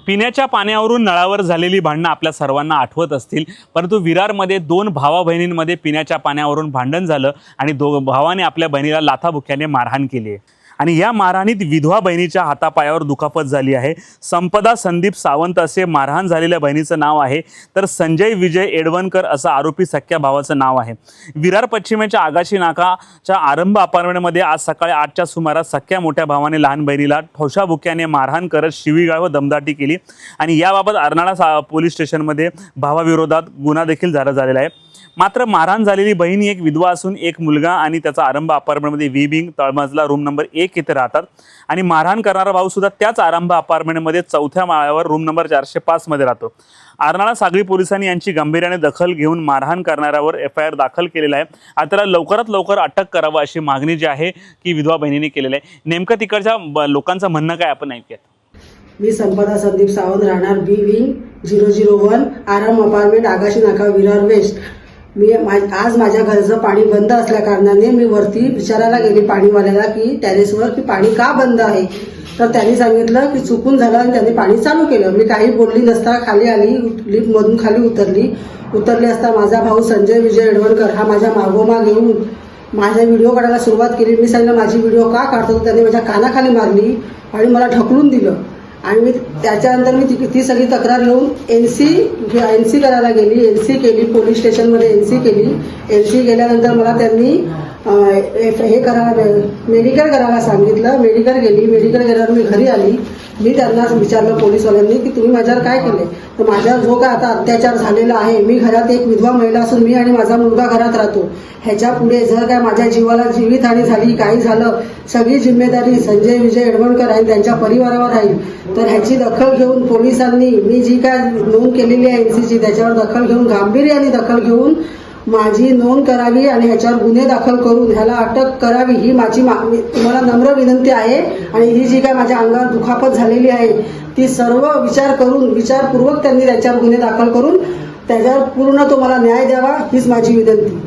पिण्याच्या पाण्यावरून नळावर झालेली भांडणं आपल्या सर्वांना आठवत असतील, परंतु विरारमध्ये दोन भावा बहिणींमध्ये पिण्याच्या पाण्यावरून भांडण झालं आणि भावाने आपल्या बहिणीला लाथाबुक्याने मारहाण केली आहे आणि या मारहाणीत विधवा बहिणीच्या हातापायावर दुखापत झाली आहे। संपदा संदीप सावंत असे मारहाण झालेल्या बहिणीचं नाव आहे, तर संजय विजय एडवणकर असं आरोपी सख्या भावाचं नाव आहे। विरार पश्चिमेच्या आगाशी नाकाच्या आरंभ अपार्टमेंटमध्ये आज सकाळी 8च्या सुमारास सख्या मोठ्या भावाने लहान बहिणीला ठोशाबुक्याने मारहाण करत शिवीगाळ व दमदाटी केली आणि याबाबत अर्नाळा पोलीस स्टेशनमध्ये भावाविरोधात गुन्हा देखील झालेला आहे। मात्र मारहाण झालेली बहीण एक विधवा असून एक मुलगा आणि त्याचा आरंभ अपार्टमेंटमध्ये व्ही विंग तळमजला रूम नंबर 1 येथे राहतात आणि मारहाण करणारा भाऊ सुद्धा त्याच आरंभ अपार्टमेंटमध्ये 4थ्या माळ्यावर रूम नंबर 405 मध्ये राहतो। अर्नाळा सागरी पोलिसांनी यांची गांभीर्याने दखल घेऊन मारहाण करणाऱ्यावर FIR दाखल केलेला आहे। आता लवकरात लवकर अटक करावं अशी मागणी जी आहे की विधवा बहिणीने केलेली आहे। नेमकं तिकडच्या लोकांचं म्हणणं काय आपण ऐकूयात। मी संपदा संदीप सावंत राहणार बी विंग 001 आराम अपार्टमेंट आगाशी नाका विरार वेस्ट। मी आज माझ्या घराचं पाणी बंद असल्या कारणाने मी वरती विचारायला गेली पाणीवाल्याला की टेरेसवर की पाणी का बंद आहे, तर त्यांनी सांगितलं की चुकून झालं आणि त्यांनी पाणी चालू केलं। मी काही बोलली नसता खाली आली, लिफ्टमधून खाली उतरली असता माझा भाऊ संजय विजय एडवणकर हा माझ्या मागोमाग येऊन माझा व्हिडिओ काढायला सुरुवात केली। मी सांगितलं माझी व्हिडिओ का काढतो, त्यांनी माझ्या कानाखाली मारली आणि मला ढकलून दिलं आणि मी त्याच्यानंतर मी ती सगळी तक्रार घेऊन एनसी करायला गेली। एनसी केली, पोलीस स्टेशनमध्ये एनसी केली। एनसी केल्यानंतर मला त्यांनी हे करायला मेडिकल करायला सांगितलं। मेडिकल गेली, मेडिकल गेल्यावर मी घरी आली। मी त्यांना विचारलं पोलीसवाल्यांनी की तुम्ही माझ्यावर काय केले, तर माझ्यावर जो काय आता अत्याचार झालेला आहे, मी घरात एक विधवा महिला असून मी आणि माझा मुलगा घरात राहतो, ह्याच्या पुढे जर काय माझ्या जीवाला जीवितहानी झाली काही झालं सगळी जिम्मेदारी संजय विजय एडवणकर आणि त्यांच्या परिवारावर राहील। तर ह्याची दखल घेऊन पोलिसांनी मी जी काय नोंद केलेली आहे एनसीची त्याच्यावर दखल घेऊन गांभीर्याने दखल घेऊन माझी नोंद करावी आणि ह्याच्यावर गुन्हे दाखल करून ह्याला अटक करावी ही माझी तुम्हाला नम्र विनंती आहे। आणि ही जी काय माझ्या अंगावर दुखापत झालेली आहे ती सर्व विचारपूर्वक त्यांनी त्याच्यावर गुन्हे दाखल करून त्याच्यावर पूर्ण तुम्हाला न्याय द्यावा हीच माझी विनंती।